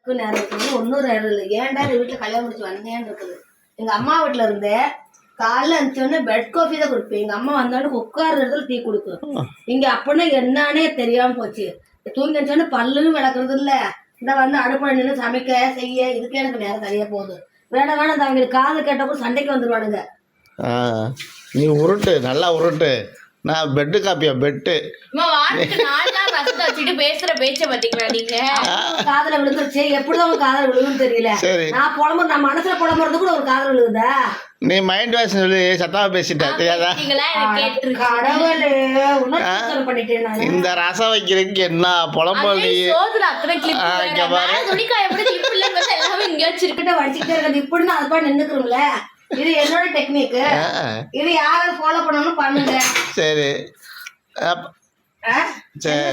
நேரம் இருக்குது, ஒன்றும் நேரம் இல்லை. ஏன்டா இந்த வீட்டில் கல்யாணம் முடிச்சு வந்தேன்னு இருக்குது. எங்கள் அம்மா வீட்டில் இருந்தேன். காலைல இருந்துச்சோடனே பெட் காஃபி தான் கொடுப்பேன். எங்கள் அம்மா வந்தாலும் உட்கார இடத்துல டீ கொடுக்கும். இங்கே அப்படின்னா என்னன்னே தெரியாமல் போச்சு. தூங்கி இருந்துச்சோடனே பல்லுன்னு விளக்குறது இல்லை. இந்த வந்து அடுப்படை நின்று சமைக்க செய்ய இதுக்கே எனக்கு நேரம் சரியா போகுது. வேணாம் வேணாம், அவங்களுக்கு காது கேட்டப்போ சண்டைக்கு வந்துடுவானுங்க. நீ உருட்டு, நல்லா உருட்டு. நான் பெட்டு காப்பியா பெட்டு பேசுற பேச்ச பாத்தீங்களா நீங்க? காதல விழுந்துருச்சு. எப்படிதான் ஒரு காதல விழுதுன்னு தெரியல. நான் புலம்பு, நான் மனசுல புலம்புறது கூட ஒரு காதல் விழுகுதா? நீ மைண்ட் வாஷ் சொல்லி சத்தமா பேசிட்ட தெரியாதா? கடவுளே, உணர்ச்சி பண்ணிட்டேன் நான். இந்த ரசம் வைக்கிறதுக்கு என்ன புலம்பலி வடிச்சுக்கிட்டே இருக்கிறது. இப்படின்னு அது போய் நின்னுக்குறோம்ல. இது என்னோட டெக்னிக். இது யாராவது ஃபாலோ பண்ணணும் பண்ணுங்க. சரி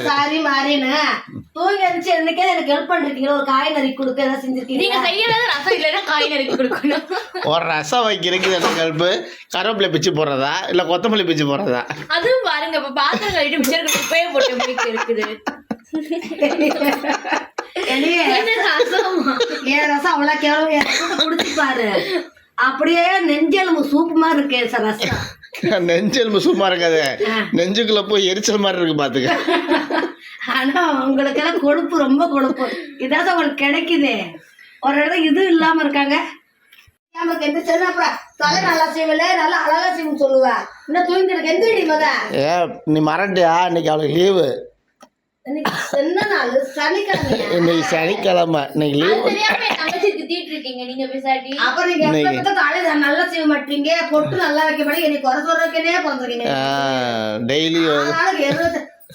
சாரி மாறின்னு தூங்கி இருந்துச்சு. என்னைக்கே எனக்கு ஹெல்ப் பண்ணிருக்கீங்க. ஒரு காய் நறுக்கி கொடுக்க ஏதாவது செஞ்சிருக்கீங்க. நீங்க செய்யறது ரசம் இல்லைன்னா காய் நறுக்கி கொடுக்கணும். ஒரு ரசம் வைக்கிறதுக்கு எனக்கு ஹெல்ப். கருவேப்பிலை பிச்சு போடுறதா இல்ல கொத்தமல்லி பிச்சு போடுறதா? அதுவும் பாருங்க. இப்ப பாத்திரம் கழிட்டு மிச்சம் குப்பையே போட்டு முடிக்க இருக்குது. என் ரசம் அவ்வளவு கேவலம் குடிச்சு பாரு. அப்படியே நெஞ்செலும்பு சூப்பு மாதிரி இருக்கே சார் ரசம். நெஞ்செலும்பு சூப்பா இருக்காது, நெஞ்சுக்குள்ள போய் எரிச்சல் மாதிரி இருக்கு பாத்துக்க. ஆனா உங்களுக்கு எல்லாம் கொழுப்பு, ரொம்ப கொழுப்பு. இதாவது உங்களுக்கு கிடைக்குது. ஒரு இடத்துல இது இல்லாம இருக்காங்க. நமக்கு எந்த சரி அப்புறம் தலை நல்லா செய்வல, நல்லா அழகா செய்யும் சொல்லுவா. இன்னும் தூங்கி இருக்கு. எந்த வீடு மத நீ மறண்டியா? இன்னைக்கு அவளுக்கு லீவு. என்ன நாள்? சனிக்கிழமை. இன்னைக்கு சனிக்கிழமை. இன்னைக்கு லீவு. அப்புறம் நீங்க தலை நல்லா செய்ய மாட்டீங்க, பொட்டு நல்லா வைக்க மாட்டீங்க. இன்னைக்கு குறை சொல்றதுக்கே பிறந்திருக்கீங்க. டெய்லி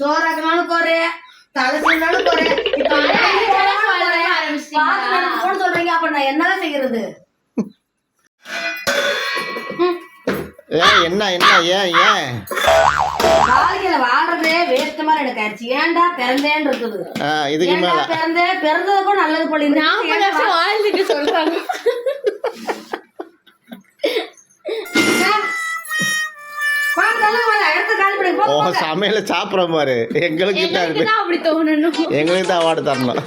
சோறாக்குனாலும் குறை, தலை செய்யனாலும் குறை, சொல்றீங்க. அப்ப நான் என்னதான் செய்யறது? என்ன என்ன ஏன் ஏன் வாழ்க்கையில வாழ்றதே வேஸ்ட் மாதிரி எனக்கு ஆயிடுச்சு. ஏன்டா பிறந்தேன்னு இருக்குது. இதுக்கு மேல பிறந்ததுக்கும் நல்லது போல வாழ்ந்துட்டு சொல்றாங்க. சமையல சாப்பிட பாரு. எங்களுக்கு தான் அப்படி தோணணும். எங்களுக்கு தான் அவார்டு தரணும்.